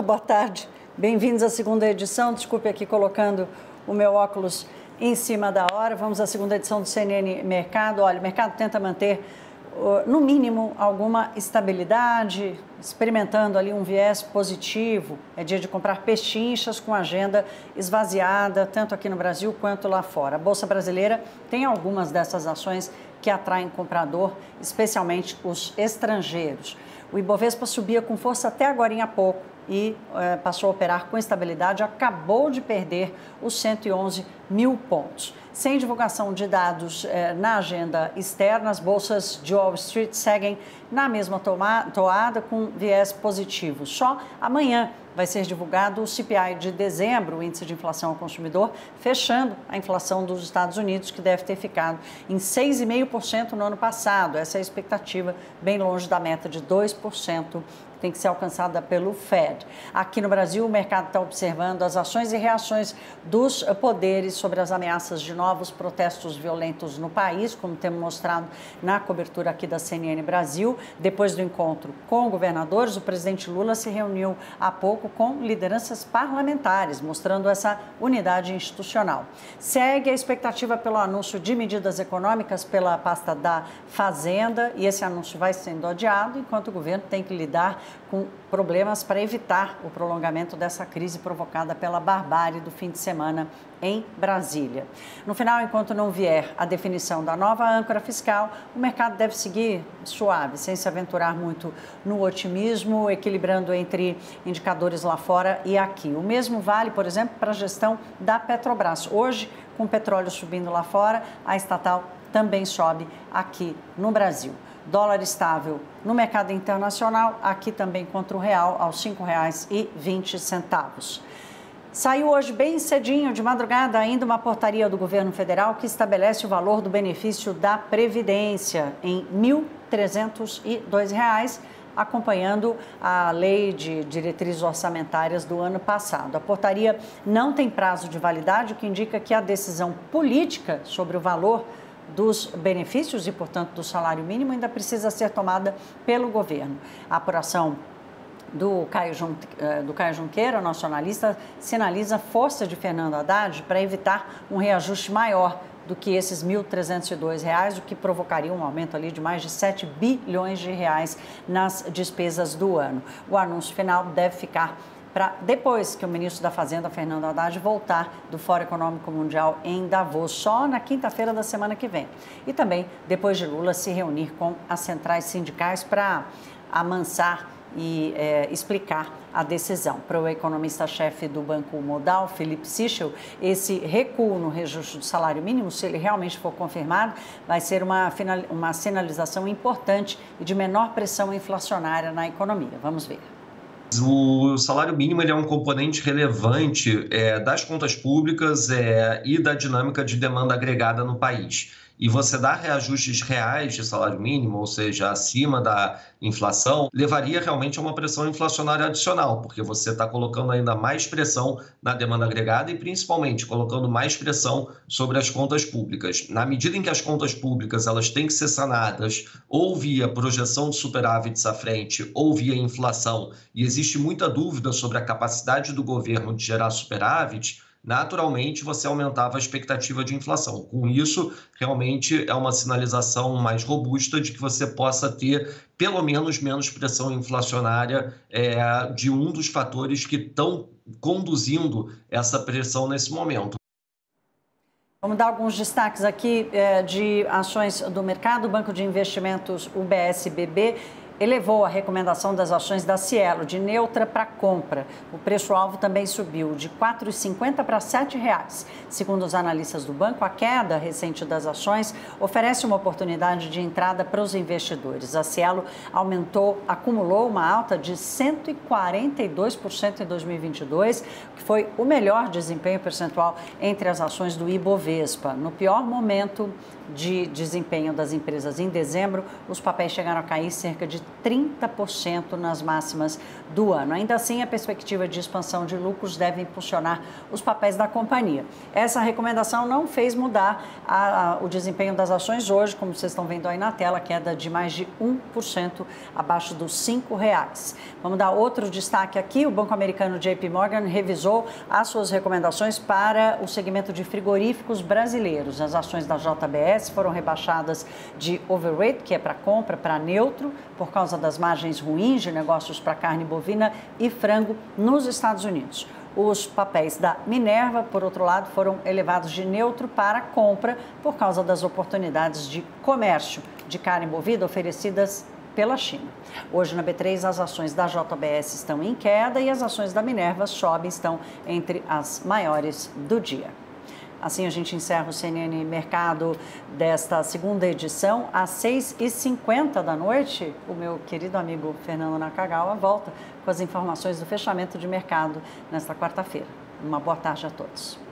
boa tarde. Bem-vindos à segunda edição. Desculpe aqui colocando o meu óculos em cima da hora. Vamos à segunda edição do CNN Mercado. Olha, o mercado tenta manter, no mínimo, alguma estabilidade, experimentando ali um viés positivo. É dia de comprar pechinchas com agenda esvaziada, tanto aqui no Brasil quanto lá fora. A Bolsa Brasileira tem algumas dessas ações que atraem comprador, especialmente os estrangeiros. O Ibovespa subia com força até agorinha há pouco e passou a operar com estabilidade, acabou de perder os 111 mil pontos. Sem divulgação de dados na agenda externa, as bolsas de Wall Street seguem na mesma toada com viés positivo. Só amanhã vai ser divulgado o CPI de dezembro, o índice de inflação ao consumidor, fechando a inflação dos Estados Unidos, que deve ter ficado em 6,5% no ano passado. Essa é a expectativa, bem longe da meta de 2%. Tem que ser alcançada pelo Fed. Aqui no Brasil, o mercado está observando as ações e reações dos poderes sobre as ameaças de novos protestos violentos no país, como temos mostrado na cobertura aqui da CNN Brasil. Depois do encontro com governadores, o presidente Lula se reuniu há pouco com lideranças parlamentares, mostrando essa unidade institucional. Segue a expectativa pelo anúncio de medidas econômicas pela pasta da Fazenda, e esse anúncio vai sendo adiado, enquanto o governo tem que lidar com problemas para evitar o prolongamento dessa crise provocada pela barbárie do fim de semana em Brasília. No final, enquanto não vier a definição da nova âncora fiscal, o mercado deve seguir suave, sem se aventurar muito no otimismo, equilibrando entre indicadores lá fora e aqui. O mesmo vale, por exemplo, para a gestão da Petrobras. Hoje, com o petróleo subindo lá fora, a estatal também sobe aqui no Brasil. Dólar estável no mercado internacional, aqui também contra o real, aos R$ 5,20. Saiu hoje bem cedinho, de madrugada, ainda uma portaria do governo federal que estabelece o valor do benefício da Previdência em R$ 1.302, acompanhando a lei de diretrizes orçamentárias do ano passado. A portaria não tem prazo de validade, o que indica que a decisão política sobre o valor dos benefícios e, portanto, do salário mínimo ainda precisa ser tomada pelo governo. A apuração do Caio Junqueira, nosso analista, sinaliza força de Fernando Haddad para evitar um reajuste maior do que esses R$ 1.302, o que provocaria um aumento ali de mais de 7 bilhões de reais nas despesas do ano. O anúncio final deve ficar para depois que o ministro da Fazenda, Fernando Haddad, voltar do Fórum Econômico Mundial em Davos, só na quinta-feira da semana que vem. E também depois de Lula se reunir com as centrais sindicais para amansar e explicar a decisão. Para o economista-chefe do Banco Modal, Felipe Sichel, esse recuo no reajuste do salário mínimo, se ele realmente for confirmado, vai ser uma sinalização importante e de menor pressão inflacionária na economia. Vamos ver. O salário mínimo ele é um componente relevante das contas públicas e da dinâmica de demanda agregada no país. E você dar reajustes reais de salário mínimo, ou seja, acima da inflação, levaria realmente a uma pressão inflacionária adicional, porque você está colocando ainda mais pressão na demanda agregada e, principalmente, colocando mais pressão sobre as contas públicas. Na medida em que as contas públicas elas têm que ser sanadas ou via projeção de superávites à frente ou via inflação, e existe muita dúvida sobre a capacidade do governo de gerar superávit, naturalmente você aumentava a expectativa de inflação. Com isso, realmente é uma sinalização mais robusta de que você possa ter pelo menos pressão inflacionária de um dos fatores que estão conduzindo essa pressão nesse momento. Vamos dar alguns destaques aqui de ações do mercado. O Banco de Investimentos, o BSBB, elevou a recomendação das ações da Cielo de neutra para compra. O preço-alvo também subiu de R$ 4,50 para R$ 7,00. Segundo os analistas do banco, a queda recente das ações oferece uma oportunidade de entrada para os investidores. A Cielo acumulou uma alta de 142% em 2022, que foi o melhor desempenho percentual entre as ações do Ibovespa. No pior momento de desempenho das empresas em dezembro, os papéis chegaram a cair cerca de 30% nas máximas do ano. Ainda assim, a perspectiva de expansão de lucros deve impulsionar os papéis da companhia. Essa recomendação não fez mudar o desempenho das ações hoje, como vocês estão vendo aí na tela, queda de mais de 1% abaixo dos R$ 5,00. Vamos dar outro destaque aqui, o banco americano JP Morgan revisou as suas recomendações para o segmento de frigoríficos brasileiros. As ações da JBS foram rebaixadas de overweight, que é para compra, para neutro, por causa das margens ruins de negócios para carne bovina e frango nos Estados Unidos. Os papéis da Minerva, por outro lado, foram elevados de neutro para compra por causa das oportunidades de comércio de carne bovina oferecidas pela China. Hoje na B3 as ações da JBS estão em queda e as ações da Minerva sobem, estão entre as maiores do dia. Assim a gente encerra o CNN Mercado desta segunda edição. Às 6h50 da noite, o meu querido amigo Fernando Nakagawa volta com as informações do fechamento de mercado nesta quarta-feira. Uma boa tarde a todos.